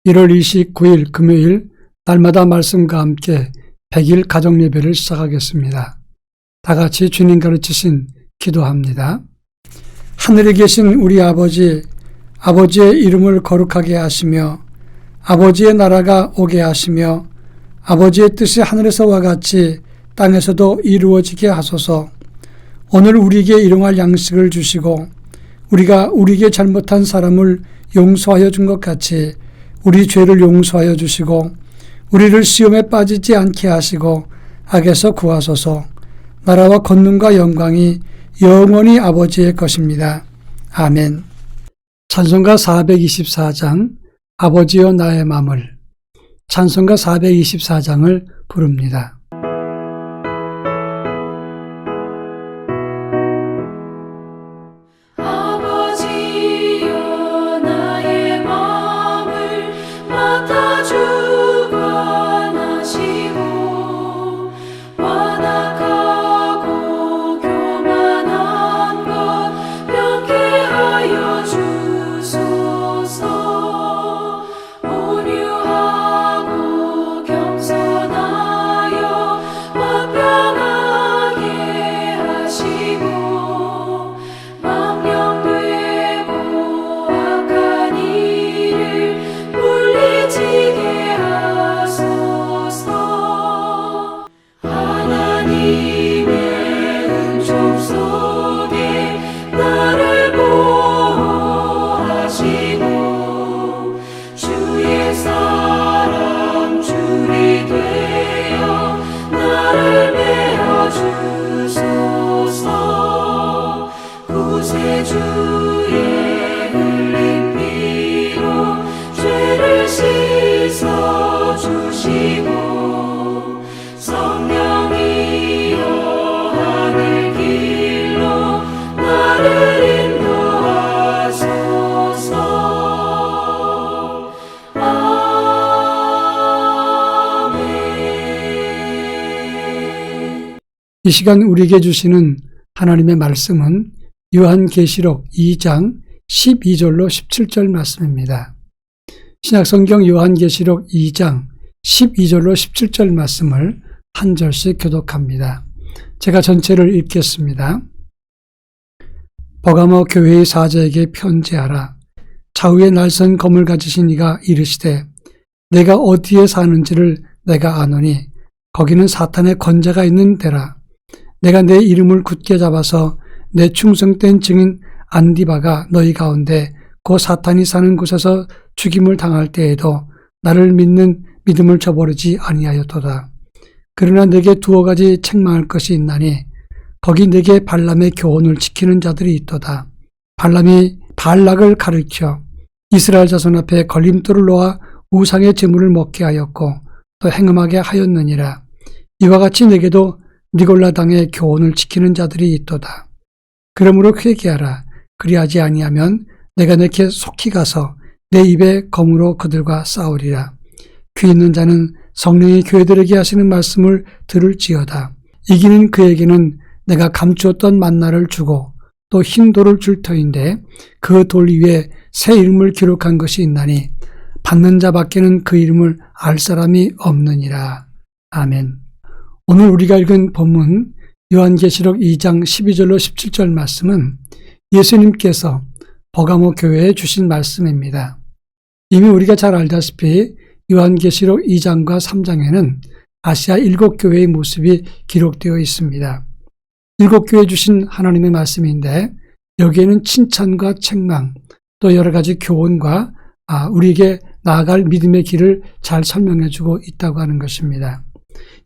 1월 29일 금요일 날마다 말씀과 함께 100일 가정예배를 시작하겠습니다. 다 같이 주님 가르치신 기도합니다. 하늘에 계신 우리 아버지, 아버지의 이름을 거룩하게 하시며 아버지의 나라가 오게 하시며 아버지의 뜻이 하늘에서와 같이 땅에서도 이루어지게 하소서. 오늘 우리에게 일용할 양식을 주시고 우리가 우리에게 잘못한 사람을 용서하여 준 것 같이 우리 죄를 용서하여 주시고 우리를 시험에 빠지지 않게 하시고 악에서 구하소서. 나라와 권능과 영광이 영원히 아버지의 것입니다. 아멘. 찬송가 424장 아버지여 나의 맘을, 찬송가 424장을 부릅니다. 이 시간 우리에게 주시는 하나님의 말씀은 요한계시록 2장 12절로 17절 말씀입니다. 신약성경 요한계시록 2장 12절로 17절 말씀을 한 절씩 교독합니다. 제가 전체를 읽겠습니다. 버가모 교회의 사자에게 편지하라. 좌우에 날선 검을 가지신 이가 이르시되 내가 어디에 사는지를 내가 아노니 거기는 사탄의 권자가 있는 데라. 내가 내 이름을 굳게 잡아서 내 충성된 증인 안디바가 너희 가운데 그 사탄이 사는 곳에서 죽임을 당할 때에도 나를 믿는 믿음을 저버리지 아니하였도다. 그러나 내게 두어 가지 책망할 것이 있나니 거기 내게 발람의 교훈을 지키는 자들이 있도다. 발람이 발락을 가르쳐 이스라엘 자손 앞에 걸림돌을 놓아 우상의 제물을 먹게 하였고 또 행음하게 하였느니라. 이와 같이 내게도 니골라 당의 교훈을 지키는 자들이 있도다. 그러므로 회개하라. 그리하지 아니하면 내가 내게 속히 가서 내 입에 검으로 그들과 싸우리라. 귀 있는 자는 성령이 교회들에게 하시는 말씀을 들을지어다. 이기는 그에게는 내가 감추었던 만나를 주고 또 흰 돌을 줄 터인데 그 돌 위에 새 이름을 기록한 것이 있나니 받는 자밖에는 그 이름을 알 사람이 없느니라. 아멘. 오늘 우리가 읽은 본문 요한계시록 2장 12절로 17절 말씀은 예수님께서 버가모 교회에 주신 말씀입니다. 이미 우리가 잘 알다시피 요한계시록 2장과 3장에는 아시아 7교회의 모습이 기록되어 있습니다. 7교회에 주신 하나님의 말씀인데 여기에는 칭찬과 책망 또 여러 가지 교훈과 우리에게 나아갈 믿음의 길을 잘 설명해주고 있다고 하는 것입니다.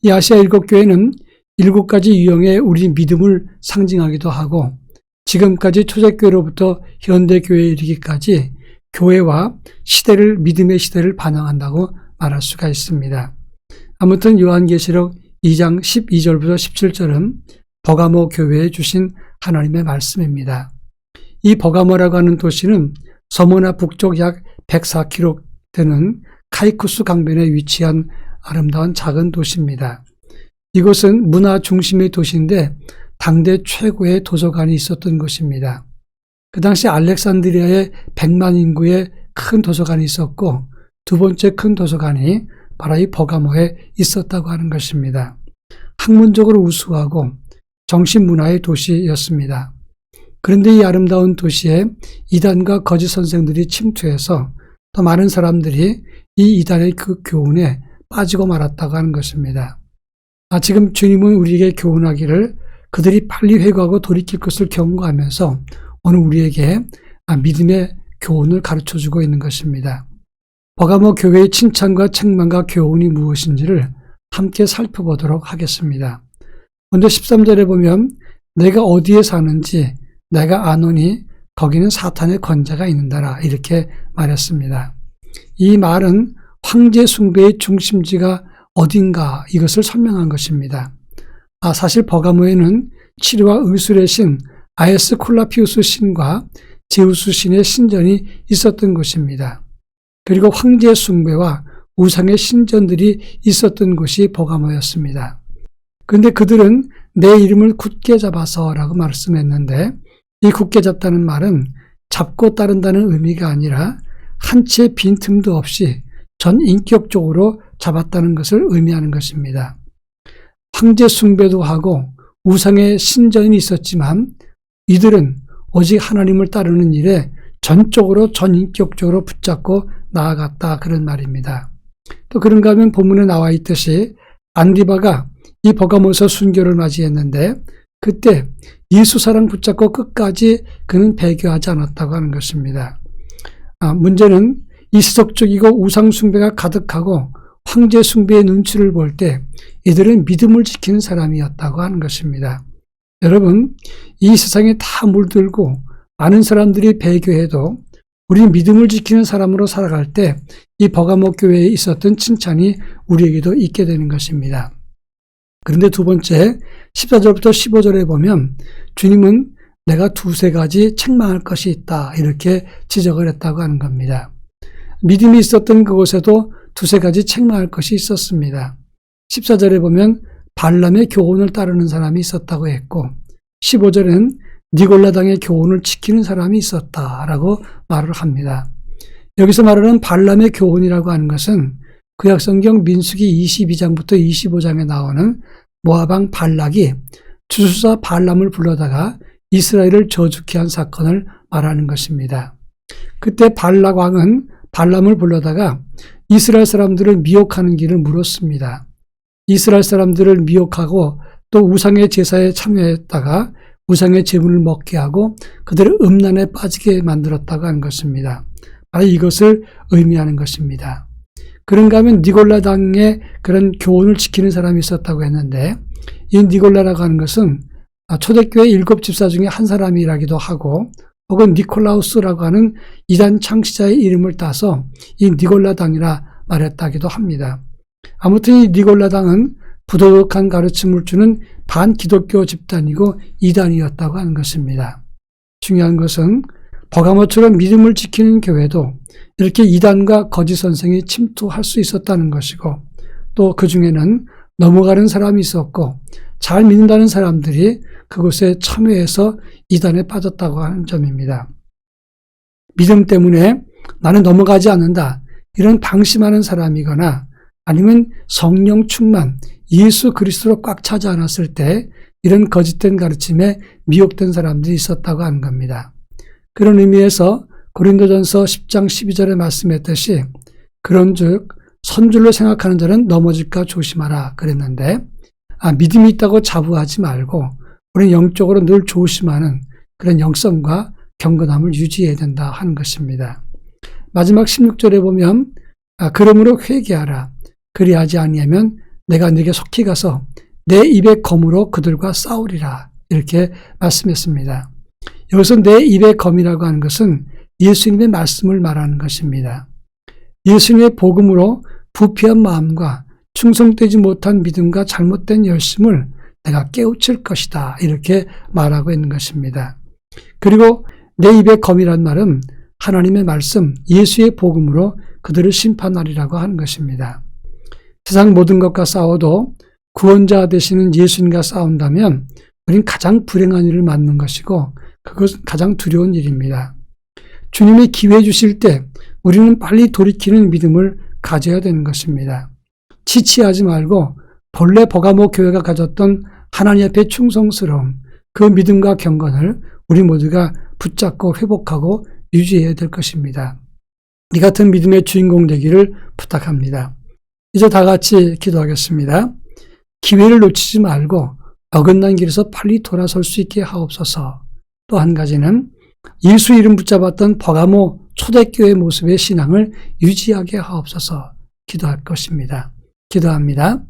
이 아시아 7교회는 7가지 유형의 우리 믿음을 상징하기도 하고 지금까지 초대교회로부터 현대교회에 이르기까지 교회와 시대를 믿음의 시대를 반영한다고 말할 수가 있습니다. 아무튼 요한계시록 2장 12절부터 17절은 버가모 교회에 주신 하나님의 말씀입니다. 이 버가모라고 하는 도시는 서머나 북쪽 약 104km 되는 카이쿠스 강변에 위치한 아름다운 작은 도시입니다. 이곳은 문화 중심의 도시인데 당대 최고의 도서관이 있었던 곳입니다. 그 당시 알렉산드리아에 100만 인구의 큰 도서관이 있었고 두 번째 큰 도서관이 바로 이 버가모에 있었다고 하는 것입니다. 학문적으로 우수하고 정신문화의 도시였습니다. 그런데 이 아름다운 도시에 이단과 거짓 선생들이 침투해서 더 많은 사람들이 이 이단의 그 교훈에 빠지고 말았다고 하는 것입니다. 지금 주님은 우리에게 교훈하기를 그들이 빨리 회개하고 돌이킬 것을 경고하면서 오늘 우리에게 믿음의 교훈을 가르쳐주고 있는 것입니다. 버가모 교회의 칭찬과 책망과 교훈이 무엇인지를 함께 살펴보도록 하겠습니다. 먼저 13절에 보면 내가 어디에 사는지 내가 아노니 거기는 사탄의 권자가 있는다라 이렇게 말했습니다. 이 말은 황제 숭배의 중심지가 어딘가 이것을 설명한 것입니다. 사실 버가모에는 치료와 의술의 신 아에스콜라피우스 신과 제우스 신의 신전이 있었던 곳입니다. 그리고 황제 숭배와 우상의 신전들이 있었던 곳이 버가모였습니다. 그런데 그들은 내 이름을 굳게 잡아서라고 말씀했는데 이 굳게 잡다는 말은 잡고 따른다는 의미가 아니라 한 치의 빈틈도 없이 전 인격적으로 잡았다는 것을 의미하는 것입니다. 황제 숭배도 하고 우상의 신전이 있었지만 이들은 오직 하나님을 따르는 일에 전적으로 전인격적으로 붙잡고 나아갔다 그런 말입니다. 또 그런가 하면 본문에 나와 있듯이 안디바가 이 버가모에서 순교를 맞이했는데 그때 예수 사랑 붙잡고 끝까지 그는 배교하지 않았다고 하는 것입니다. 문제는 이 세속적이고 우상 숭배가 가득하고 황제 숭배의 눈치를 볼 때 이들은 믿음을 지키는 사람이었다고 하는 것입니다. 여러분, 이 세상에 다 물들고 많은 사람들이 배교해도 우리 믿음을 지키는 사람으로 살아갈 때 이 버가모 교회에 있었던 칭찬이 우리에게도 있게 되는 것입니다. 그런데 두 번째 14절부터 15절에 보면 주님은 내가 두세 가지 책망할 것이 있다 이렇게 지적을 했다고 하는 겁니다. 믿음이 있었던 그곳에도 두세 가지 책망할 것이 있었습니다. 14절에 보면 발람의 교훈을 따르는 사람이 있었다고 했고 15절에는 니골라당의 교훈을 지키는 사람이 있었다라고 말을 합니다. 여기서 말하는 발람의 교훈이라고 하는 것은 구약성경 민수기 22장부터 25장에 나오는 모압왕 발락이 주술사 발람을 불러다가 이스라엘을 저주케 한 사건을 말하는 것입니다. 그때 발락 왕은 발람을 불러다가 이스라엘 사람들을 미혹하는 길을 물었습니다. 이스라엘 사람들을 미혹하고 또 우상의 제사에 참여했다가 우상의 제물을 먹게 하고 그들을 음란에 빠지게 만들었다고 하는 것입니다. 바로 이것을 의미하는 것입니다. 그런가 하면 니골라당의 그런 교훈을 지키는 사람이 있었다고 했는데 이 니골라라고 하는 것은 초대교회 7집사 중에 한 사람이라기도 하고 혹은 니콜라우스라고 하는 이단 창시자의 이름을 따서 이 니골라당이라 말했다기도 합니다. 아무튼 이 니골라당은 부도덕한 가르침을 주는 반기독교 집단이고 이단이었다고 하는 것입니다. 중요한 것은 버가모처럼 믿음을 지키는 교회도 이렇게 이단과 거짓 선생이 침투할 수 있었다는 것이고 또 그 중에는 넘어가는 사람이 있었고 잘 믿는다는 사람들이 그곳에 참여해서 이단에 빠졌다고 하는 점입니다. 믿음 때문에 나는 넘어가지 않는다 이런 방심하는 사람이거나 아니면 성령 충만 예수 그리스도로 꽉 차지 않았을 때 이런 거짓된 가르침에 미혹된 사람들이 있었다고 하는 겁니다. 그런 의미에서 고린도전서 10장 12절에 말씀했듯이 그런즉 선줄로 생각하는 자는 넘어질까 조심하라 그랬는데 믿음이 있다고 자부하지 말고 우리는 영적으로 늘 조심하는 그런 영성과 경건함을 유지해야 된다 하는 것입니다. 마지막 16절에 보면 그러므로 회개하라 그리하지 아니하면 내가 네게 속히 가서 내 입의 검으로 그들과 싸우리라 이렇게 말씀했습니다. 여기서 내 입의 검이라고 하는 것은 예수님의 말씀을 말하는 것입니다. 예수님의 복음으로 부패한 마음과 충성되지 못한 믿음과 잘못된 열심을 내가 깨우칠 것이다 이렇게 말하고 있는 것입니다. 그리고 내 입의 검이란 말은 하나님의 말씀 예수의 복음으로 그들을 심판하리라고 하는 것입니다. 세상 모든 것과 싸워도 구원자 되시는 예수님과 싸운다면 우린 가장 불행한 일을 맞는 것이고 그것은 가장 두려운 일입니다. 주님이 기회 주실 때 우리는 빨리 돌이키는 믿음을 가져야 되는 것입니다. 지체하지 말고 본래 버가모 교회가 가졌던 하나님 앞에 충성스러움, 그 믿음과 경건을 우리 모두가 붙잡고 회복하고 유지해야 될 것입니다. 이 같은 믿음의 주인공 되기를 부탁합니다. 이제 다 같이 기도하겠습니다. 기회를 놓치지 말고 어긋난 길에서 빨리 돌아설 수 있게 하옵소서. 또 한 가지는 예수 이름 붙잡았던 버가모 초대교회 모습의 신앙을 유지하게 하옵소서 기도할 것입니다. 기도합니다.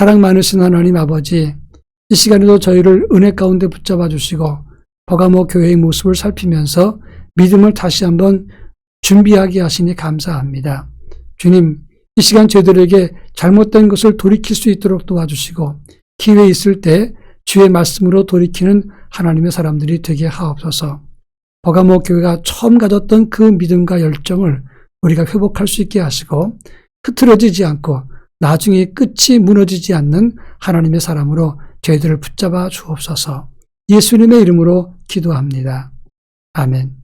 사랑 많으신 하나님 아버지, 이 시간에도 저희를 은혜 가운데 붙잡아 주시고 버가모 교회의 모습을 살피면서 믿음을 다시 한번 준비하게 하시니 감사합니다. 주님, 이 시간 저희들에게 잘못된 것을 돌이킬 수 있도록 도와주시고 기회 있을 때 주의 말씀으로 돌이키는 하나님의 사람들이 되게 하옵소서. 버가모 교회가 처음 가졌던 그 믿음과 열정을 우리가 회복할 수 있게 하시고 흐트러지지 않고 나중에 끝이 무너지지 않는 하나님의 사람으로 저희들을 붙잡아 주옵소서. 예수님의 이름으로 기도합니다. 아멘.